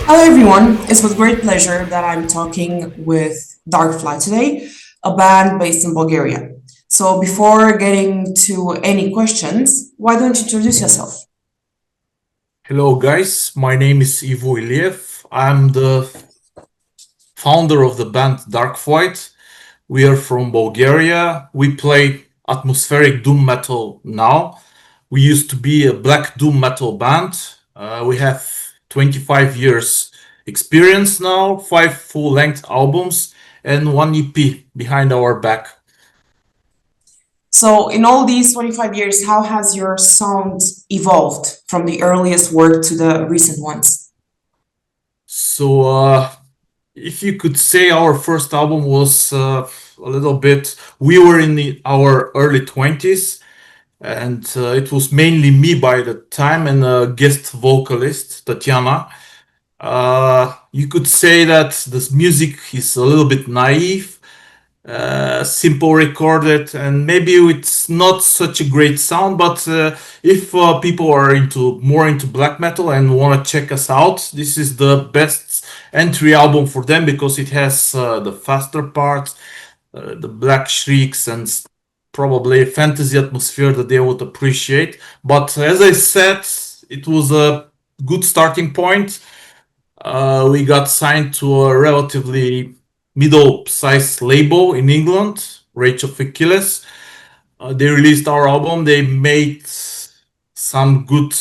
Hello, everyone. It's with great pleasure that I'm talking with Darkflight today, a band based in Bulgaria. So, before getting to any questions, why don't you introduce yourself? Hello, guys. My name is Ivo Iliev. I'm the founder of the band Darkflight. We are from Bulgaria. We play atmospheric doom metal now. We used to be a black doom metal band. We have 25 years experience now, five full-length albums, and one EP behind our back. So, in all these 25 years, how has your sound evolved from the earliest work to the recent ones? So, if you could say our first album was a little bit, we were in our early 20s, and it was mainly me by the time and a guest vocalist, Tatiana. You could say that this music is a little bit naive, simple recorded, and maybe it's not such a great sound, but if people are more into black metal and want to check us out, this is the best entry album for them because it has the faster parts, the black shrieks, and probably fantasy atmosphere that they would appreciate. But as I said, it was a good starting point. We got signed to a relatively middle-sized label in England, Rage of Achilles. They released our album. They made some good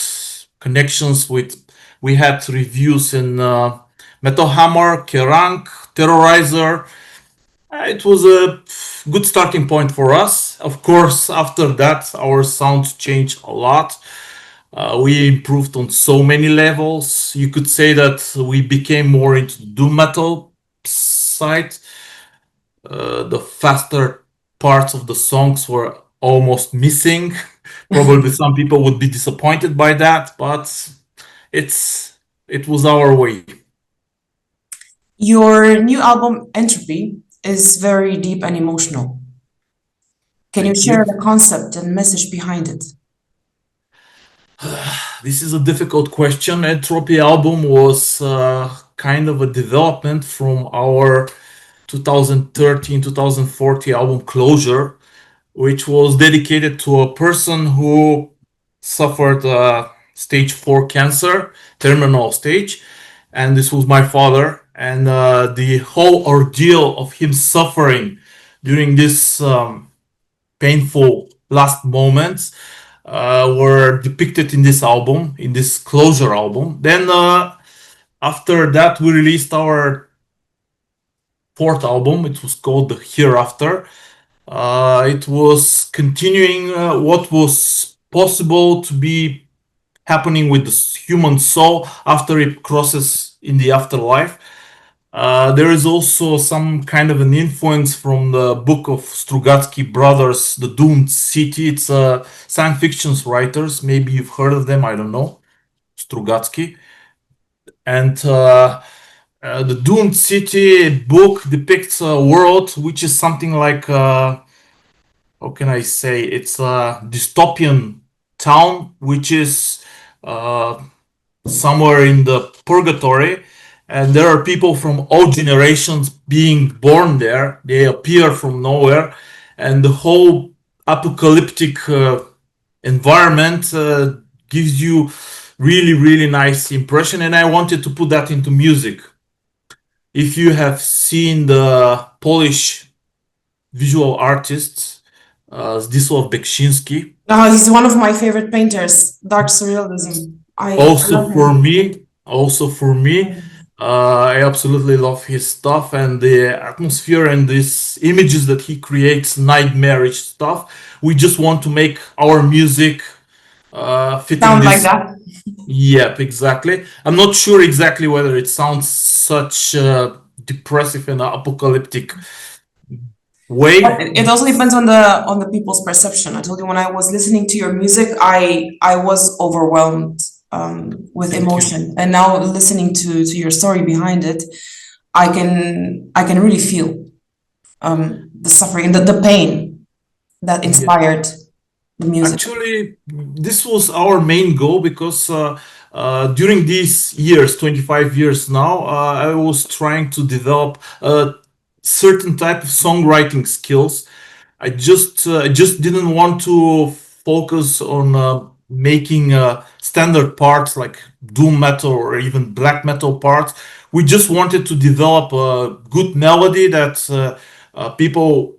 connections with. We had reviews in Metal Hammer, Kerrang, Terrorizer. It was a good starting point for us. Of course, after that, our sound changed a lot. We improved on so many levels. You could say that we became more into the doom metal side. The faster parts of the songs were almost missing. Probably some people would be disappointed by that, but it's it was our way. Your new album, Entropy, is very deep and emotional. Can you Thank share you. the concept and message behind it? This is a difficult question. Entropy album was kind of a development from our 2013-2014 album Closure, which was dedicated to a person who suffered stage 4 cancer, terminal stage. And this was my father. And the whole ordeal of him suffering during this painful last moments were depicted in this album, in this Closure album. Then after that, we released our fourth album. It was called The Hereafter. It was continuing what was possible to be happening with the human soul after it crosses in the afterlife. There is also some kind of an influence from the book of Strugatsky brothers, The Doomed City. It's science fiction writers. Maybe you've heard of them. I don't know. Strugatsky. And the Doomed City book depicts a world which is something like, how can I say, it's a dystopian town which is uh, somewhere in the purgatory, and there are people from all generations being born there. They appear from nowhere, and the whole apocalyptic environment gives you really nice impression, and I wanted to put that into music. If you have seen the Polish visual artists, Zdzisław Beksiński, He's one of my favorite painters, dark surrealism. I also love for him. me also for me I absolutely love his stuff and the atmosphere and these images that he creates, nightmarish stuff. We just want to make our music fitting Sound like this. that. Yep, exactly. I'm not sure exactly whether it sounds such depressive and apocalyptic But way. it also depends on the people's perception. I told you when I was listening to your music, I was overwhelmed with Thank you. emotion, and now listening to your story behind it, I can really feel the suffering, the pain that Yeah. inspired the music. Actually, this was our main goal because during these years, 25 years now, I was trying to develop a certain type of songwriting skills. I just didn't want to focus on making standard parts like doom metal or even black metal parts. We just wanted to develop a good melody that people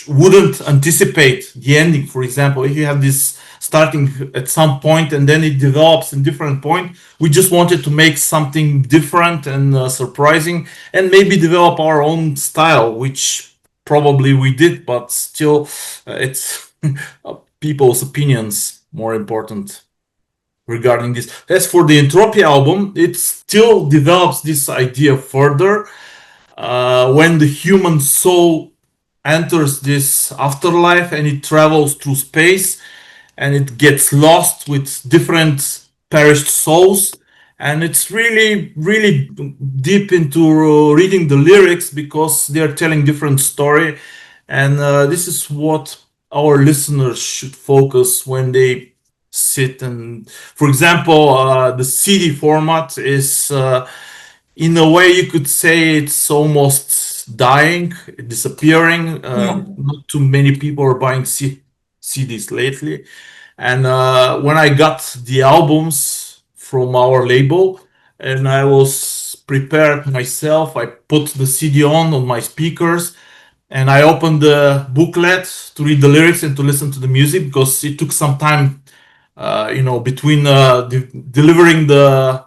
wouldn't anticipate the ending. For example, if you have this starting at some point and then it develops in different point, we just wanted to make something different and surprising, and maybe develop our own style, which probably we did, but still, it's people's opinions more important regarding this. As for the Entropy album, it still develops this idea further. When the human soul enters this afterlife and it travels through space and it gets lost with different perished souls, and it's really really deep into reading the lyrics because they're telling different story, and this is what our listeners should focus when they sit. And for example, the CD format is in a way you could say it's almost dying, disappearing. Yeah. Not too many people are buying CDs lately. And when I got the albums from our label and I was prepared myself, I put the CD on my speakers and I opened the booklet to read the lyrics and to listen to the music because it took some time, between delivering the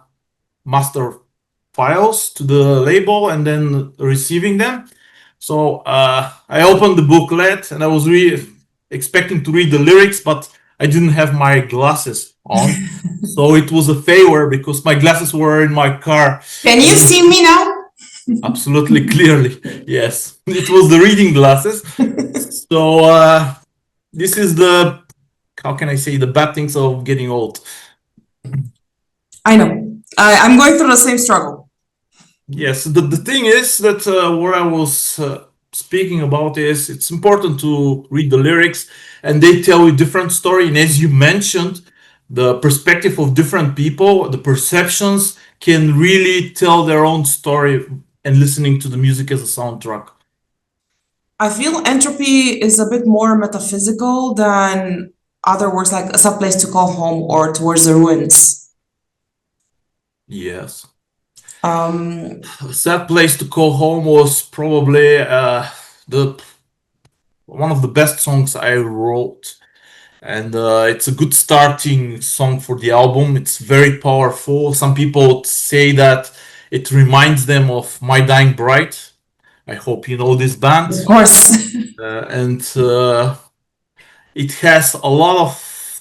master files to the label and then receiving them. So I opened the booklet and I was really expecting to read the lyrics, but I didn't have my glasses on. So it was a failure because my glasses were in my car. Can you see me now? Absolutely clearly. Yes, it was the reading glasses. So this is the, how can I say, the bad things of getting old. I know. I'm going through the same struggle. Yes, the thing is that what I was speaking about is it's important to read the lyrics and they tell you different story. And as you mentioned, the perspective of different people, the perceptions can really tell their own story and listening to the music as a soundtrack. I feel entropy is a bit more metaphysical than other words like a place to call home or towards the ruins. Yes. Um, A sad place to call home was probably the one of the best songs I wrote, and it's a good starting song for the album. It's very powerful. Some people say that it reminds them of My Dying Bride. I hope you know this band. of course. And it has a lot of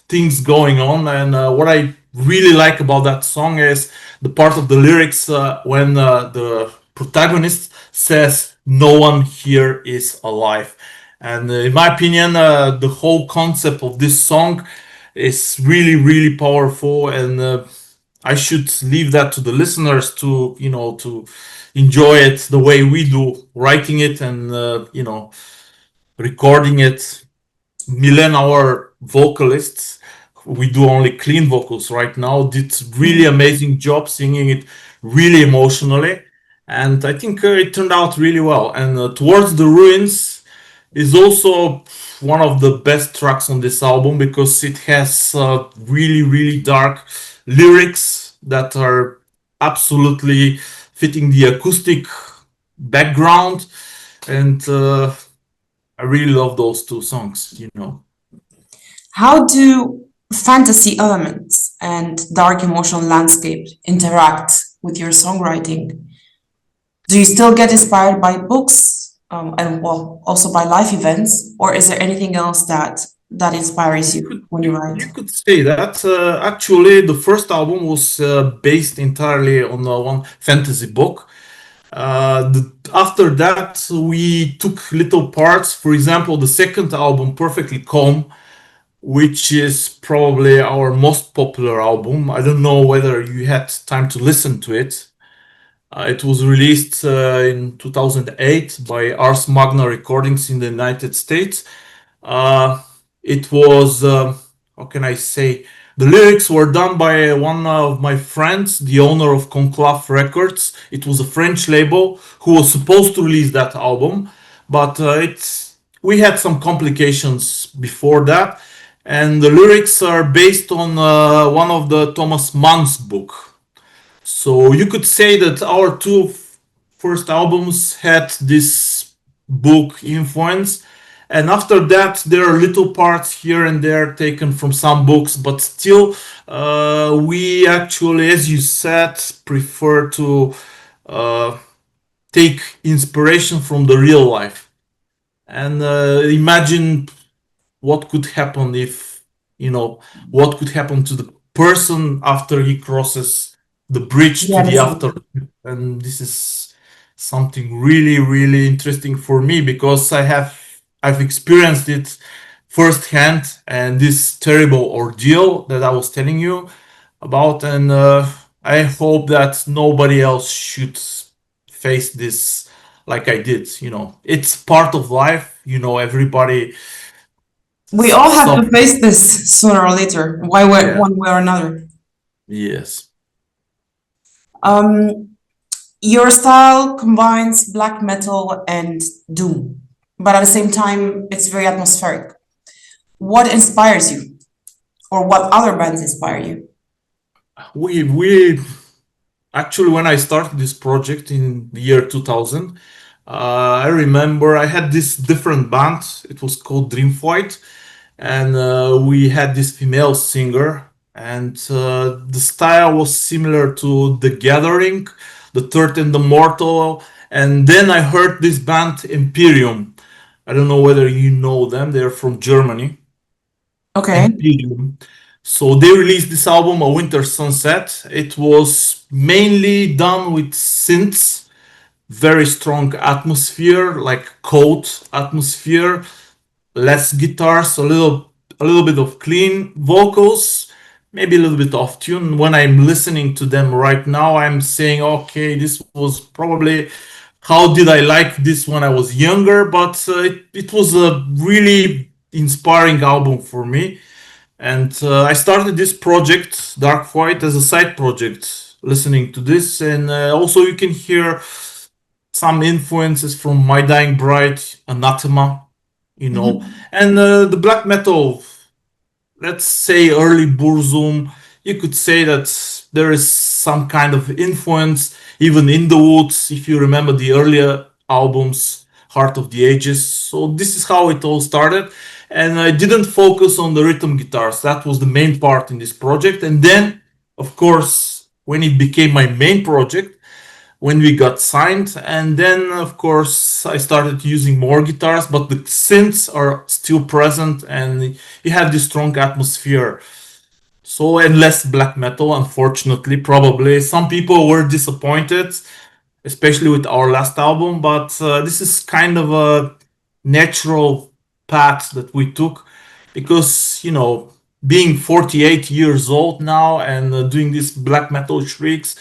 things going on. And what I really like about that song is the part of the lyrics when the protagonist says, "No one here is alive." And in my opinion, the whole concept of this song is really, really powerful. And I should leave that to the listeners to, to enjoy it the way we do, writing it and, recording it. Milen, our vocalists, we do only clean vocals right now, did really amazing job singing it really emotionally, and I think it turned out really well. And Towards the Ruins is also one of the best tracks on this album because it has really, really dark lyrics that are absolutely fitting the acoustic background, and I really love those two songs. How do fantasy elements and dark emotional landscape interact with your songwriting? Do you still get inspired by books, and well, also by life events, or is there anything else that inspires you when you write? You could say that. Actually, the first album was based entirely on one fantasy book. After that, we took little parts. For example, the second album, Perfectly Calm, which is probably our most popular album. I don't know whether you had time to listen to it. It was released in 2008 by Ars Magna Recordings in the United States. It was, how can I say, The lyrics were done by one of my friends, the owner of Conclave Records. It was a French label who was supposed to release that album, but it's we had some complications before that, and the lyrics are based on one of the Thomas Mann's book. So you could say that our two first albums had this book influence, and after that there are little parts here and there taken from some books, but still we actually, as you said, prefer to uh, take inspiration from the real life and imagine what could happen if what could happen to the person after he crosses the bridge to Yeah, the that's after. And this is something really really interesting for me because I've experienced it firsthand, and this terrible ordeal that I was telling you about, and I hope that nobody else should face this like I did. It's part of life. Everybody we all have to suffers. face this sooner or later, Yeah. one way or another. Yes. Um, your style combines black metal and doom, but at the same time, it's very atmospheric. What inspires you, or what other bands inspire you? We actually, when I started this project in the year 2000, I remember I had this different band. It was called Darkflight, and we had this female singer, and the style was similar to The Gathering, The Third and the Mortal. And then I heard this band Imperium. I don't know whether you know them. They're from Germany. Okay. Ethereum. So they released this album, A Winter Sunset. It was mainly done with synths, very strong atmosphere, like cold atmosphere, less guitars, a little bit of clean vocals, maybe a little bit off tune. When I'm listening to them right now, I'm saying, okay, this was probably how did I like this when I was younger, but it was a really inspiring album for me. And I started this project, Darkflight, as a side project, listening to this. And also, you can hear some influences from My Dying Bride, Anathema, Mhm. and the black metal, let's say early Burzum. You could say that there is some kind of influence, even in the Woods, if you remember the earlier albums, Heart of the Ages. So this is how it all started. And I didn't focus on the rhythm guitars. That was the main part in this project. And then, of course, when it became my main project, when we got signed, and then of course I started using more guitars, but the synths are still present and you have this strong atmosphere. So, and less black metal, unfortunately. Probably some people were disappointed, especially with our last album, but this is kind of a natural path that we took because being 48 years old now and doing these black metal shrieks,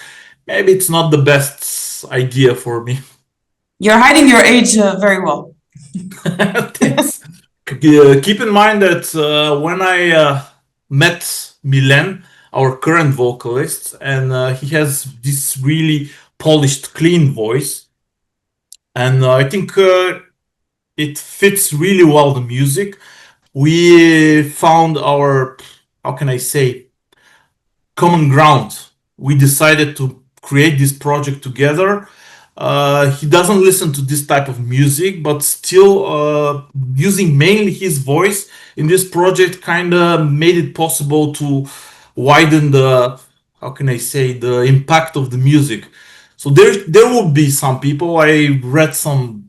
maybe it's not the best idea for me. You're hiding your age very well. Thanks. Keep in mind that when I met Milen, our current vocalist, and he has this really polished, clean voice, and I think it fits really well the music. We found our, how can I say, common ground. We decided to create this project together. He doesn't listen to this type of music, but still using mainly his voice in this project kind of made it possible to widen the, how can I say, the impact of the music. So there will be some people. I read some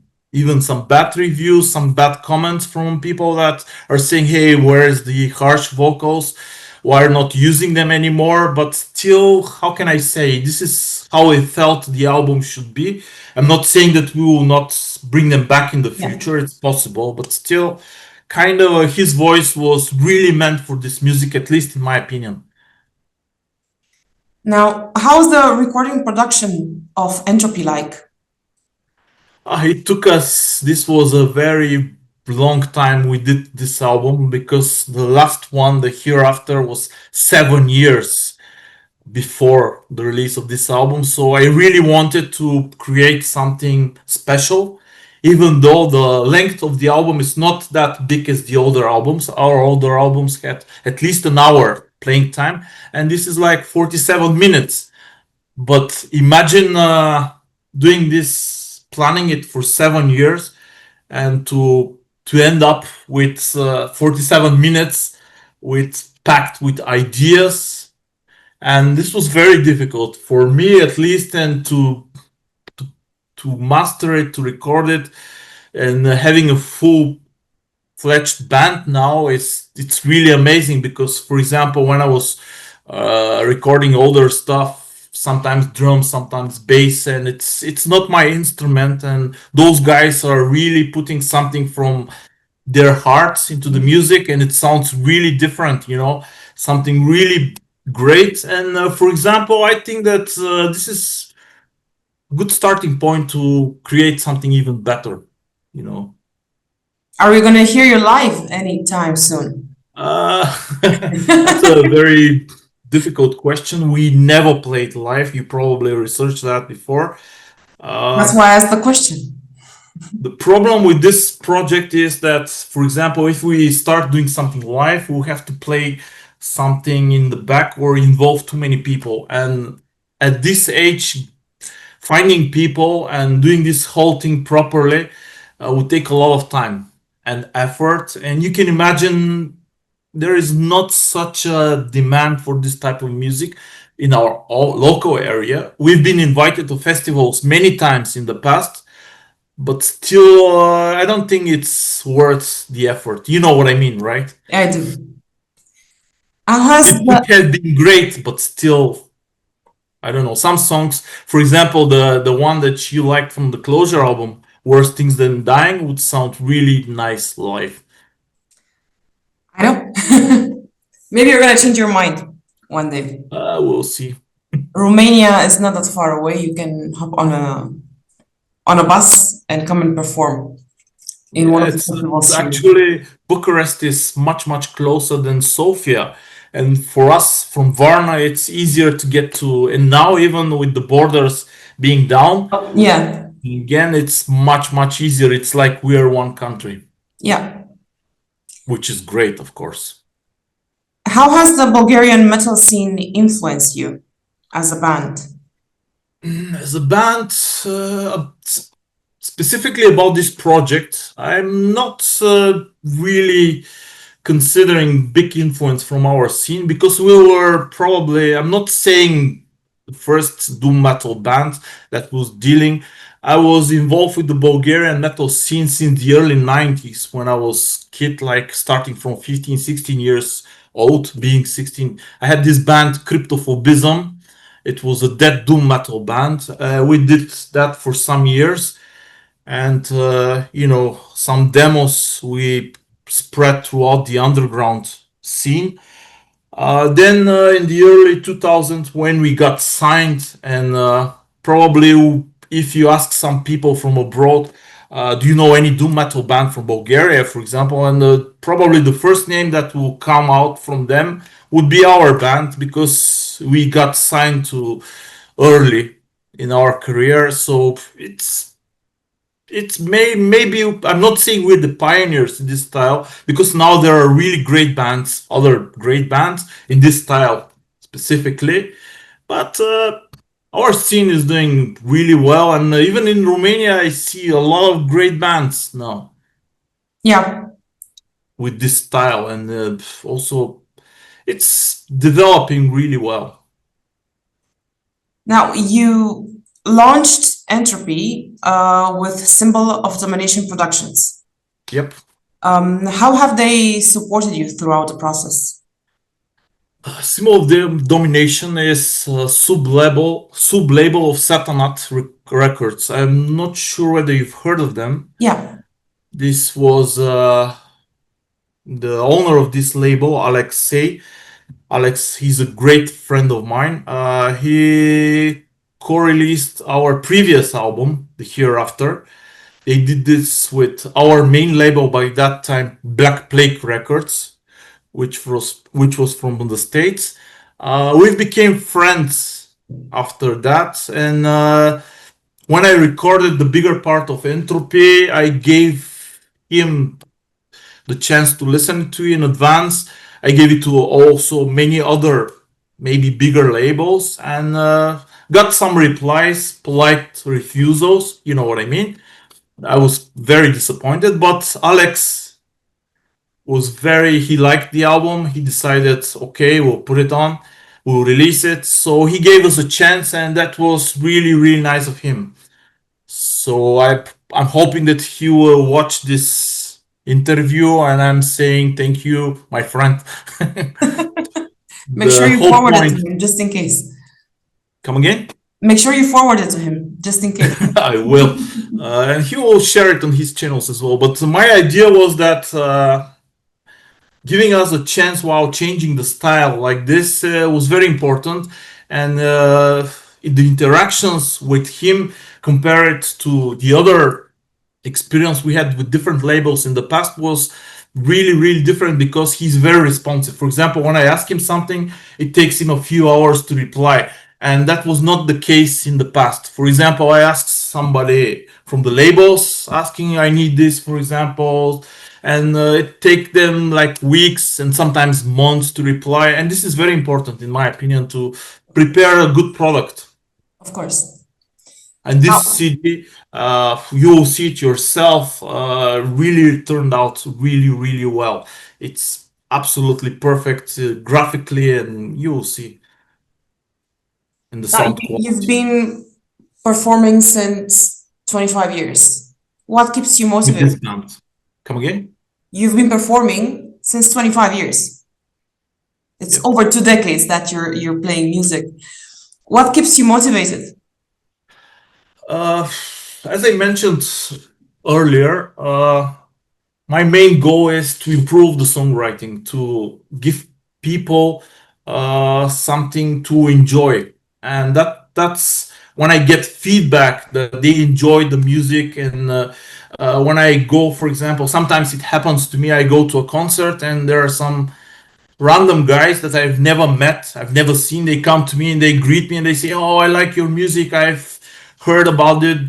bad reviews, some bad comments from people that are saying, "Hey, where's the harsh vocals? Why are not using them anymore?" But still, how can I say? This is how I felt the album should be. I'm not saying that we will not bring them back in the Yeah. future. It's possible, but still, kind of his voice was really meant for this music, at least in my opinion. Now, how's the recording production of Entropy like? It took us, this was a very long time we did this album, because the last one, the Hereafter, was 7 years before the release of this album. So I really wanted to create something special, even though the length of the album is not that big as the older albums. Our older albums had at least an hour playing time, and this is like 47 minutes. But imagine doing this, planning it for 7 years, and to end up with 47 minutes with packed with ideas. And this was very difficult for me, at least, and to master it, to record it, and having a full-fledged band now, it's really amazing. Because, for example, when I was recording older stuff, sometimes drums, sometimes bass, and it's not my instrument, and those guys are really putting something from their hearts into the music, and it sounds really different, something really great. And for example, I think that this is a good starting point to create something even better, you know. Are we gonna hear you live anytime soon? That's a very difficult question. We never played live. You probably researched that before. That's why I asked the question. The problem with this project is that, for example, if we start doing something live, we'll have to play something in the back or involve too many people. And at this age, finding people and doing this whole thing properly would take a lot of time and effort. And you can imagine there is not such a demand for this type of music in our local area. We've been invited to festivals many times in the past, but still, I don't think it's worth the effort. You know what I mean, right? I do. It had been great, but still, I don't know. Some songs, for example, the one that you liked from the Closure album, Worse Things Than Dying, would sound really nice live. I know. Maybe you're gonna change your mind one day. We'll see. Romania is not that far away. You can hop on a bus and come and perform in one of the festivals here. Actually, Bucharest is much, much closer than Sofia. And for us from Varna, it's easier to get to. And now, even with the borders being down, Yeah, again, it's much, much easier. It's like we are one country, yeah. which is great, of course. How has the Bulgarian metal scene influenced you as a band? As a band, specifically about this project, I'm not really considering big influence from our scene, because we were probably, I'm not saying the first doom metal band that was dealing. I was involved with the Bulgarian metal scene since the early 90s, when I was kid, like starting from 15, 16 years old, being 16. I had this band, Cryptophobism. It was a dead doom metal band. We did that for some years. And, some demos we spread throughout the underground scene. Then in the early 2000s, when we got signed, and probably if you ask some people from abroad, do you know any doom metal band from Bulgaria, for example? And probably the first name that will come out from them would be our band, because we got signed to early in our career. So it's maybe, I'm not saying we're the pioneers in this style, because now there are really great bands, other great bands in this style specifically. But our scene is doing really well, and even in Romania, I see a lot of great bands now. Yeah. With this style, and also it's developing really well. Now you launched Entropy with Symbol of Domination Productions. Yep. How have they supported you throughout the process? Symbol of Domination is a sub-label of Satanat Records. I'm not sure whether you've heard of them. Yeah. This was the owner of this label, Alexei. Alex, he's a great friend of mine. He co-released our previous album, The Hereafter. They did this with our main label by that time, Black Plague Records, which was from the States. We became friends after that, and when I recorded the bigger part of Entropy, I gave him the chance to listen to it in advance. I gave it to also many other, maybe bigger labels, and got some replies, polite refusals. You know what I mean? I was very disappointed, but Alex was very, he liked the album. He decided, okay, we'll put it on, we'll release it. So he gave us a chance, and that was really, really nice of him. So I'm hoping that he will watch this interview, and I'm saying thank you, my friend. Make sure The you whole forward it point. to him just in case. Come again? Make sure you forward it to him just in case. I will, and he will share it on his channels as well. But my idea was that giving us a chance while changing the style like this was very important, and the interactions with him compared to the other experience we had with different labels in the past was really, really different because he's very responsive. For example, when I ask him something, it takes him a few hours to reply, and that was not the case in the past. For example, I asked somebody from the labels asking, I need this, for example, and it take them like weeks and sometimes months to reply. And this is very important, in my opinion, to prepare a good product. Of course. And Now, this CD, you will see it yourself, really turned out really, really well. It's absolutely perfect graphically, and you will see in the sound you've quality. been performing since 25 years. What keeps you With this motivated? band. Come again? You've been performing since 25 years. It's Yep. over 2 decades that you're playing music. What keeps you motivated? As I mentioned earlier, my main goal is to improve the songwriting, to give people something to enjoy, and that's when I get feedback that they enjoy the music. And when I go, for example, sometimes it happens to me. I go to a concert and there are some random guys that I've never met, I've never seen. They come to me and they greet me and they say, "Oh, I like your music. I've heard about it."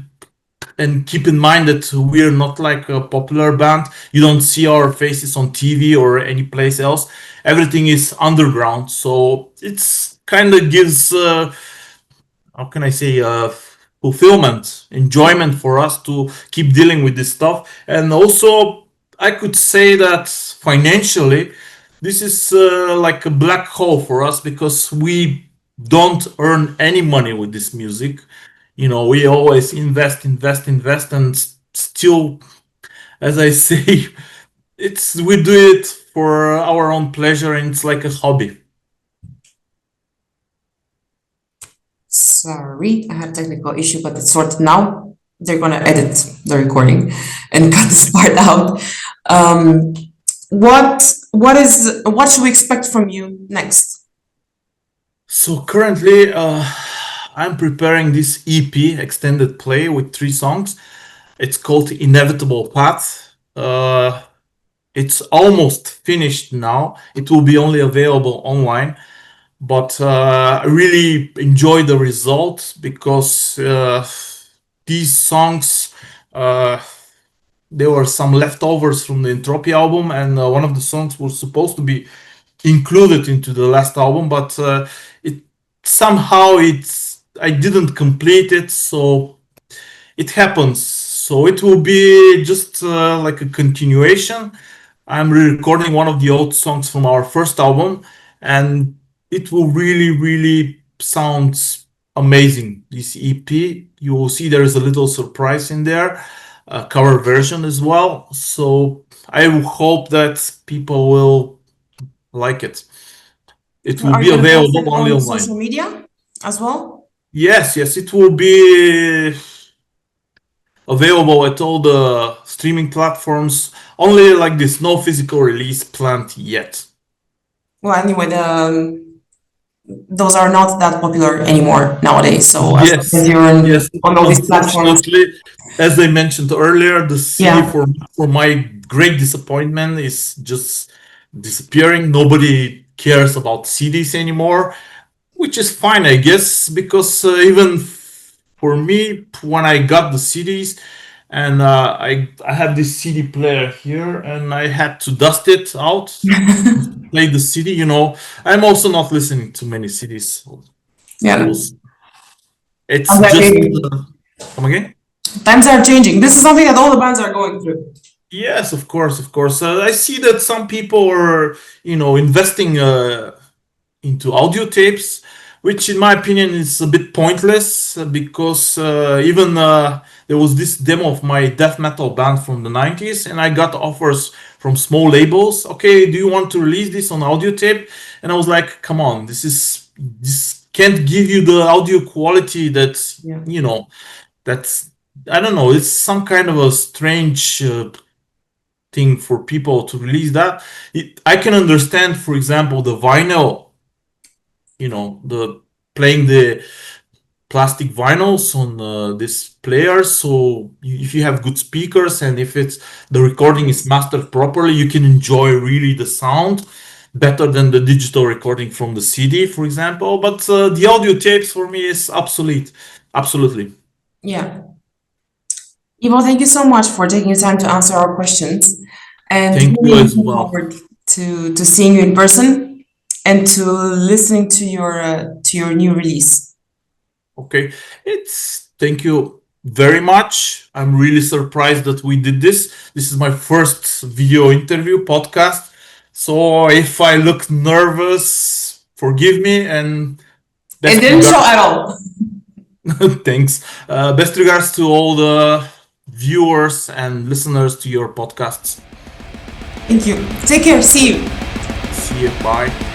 And keep in mind that we're not like a popular band. You don't see our faces on TV or any place else. Everything is underground, so it's kind of gives how can I say fulfillment, enjoyment for us to keep dealing with this stuff. And also, I could say that financially, this is like a black hole for us because we don't earn any money with this music. You know, we always invest, invest, invest, and still, as I say, it's we do it for our own pleasure, and it's like a hobby. Sorry, I had a technical issue, but it's sorted now. They're gonna edit the recording and cut this part out. Um, what should we expect from you next? So currently, I'm preparing this EP extended play with 3 songs. It's called Inevitable Path. It's almost finished now. It will be only available online, but I really enjoy the results because these songs, uh, there were some leftovers from the Entropy album, and one of the songs was supposed to be included into the last album, but it somehow it's I didn't complete it, so it happens. So it will be just like a continuation. I'm re-recording one of the old songs from our first album, and it will really, really sound amazing. This EP, you will see there is a little surprise in there, a cover version as well. So I will hope that people will like it. It will Are you be gonna post it available only on social online. media as well? Yes, yes, it will be available at all the streaming platforms. Only like this, no physical release planned yet. Well, anyway, those are not that popular anymore nowadays. So as long as Yes, you're yes, on all these platforms, unfortunately. as I mentioned earlier, the CD Yeah. for my great disappointment is just disappearing. Nobody cares about CDs anymore, which is fine, I guess, because even for me, when I got the CDs, and I have this CD player here, and I had to dust it out to play the CD. I'm also not listening to many CDs, Yeah. so it's Times are just changing. come again. Times are changing. This is something that all the bands are going through. Yes, of course, of course. I see that some people are, investing into audio tapes, which in my opinion is a bit pointless because even there was this demo of my death metal band from the 90s, and I got offers from small labels. Okay, do you want to release this on audio tape? And I was like, come on, this can't give you the audio quality that's, Yeah. that's, I don't know, it's some kind of a strange thing for people to release that. I can understand, for example, the vinyl, the playing the plastic vinyls on this player. So if you have good speakers and if the recording is mastered properly, you can enjoy really the sound better than the digital recording from the CD, for example. But the audio tapes for me is obsolete. Absolutely. Yeah. Ivo, thank you so much for taking the time to answer our questions. And Thank you really as looking well. forward to seeing you in person and to listening to your new release. Okay, thank you very much. I'm really surprised that we did this. This is my first video interview podcast. So if I look nervous, forgive me, and It best didn't show regards. at all. Thanks. Best regards to all the viewers and listeners to your podcasts. Thank you. Take care. See you. See you. Bye.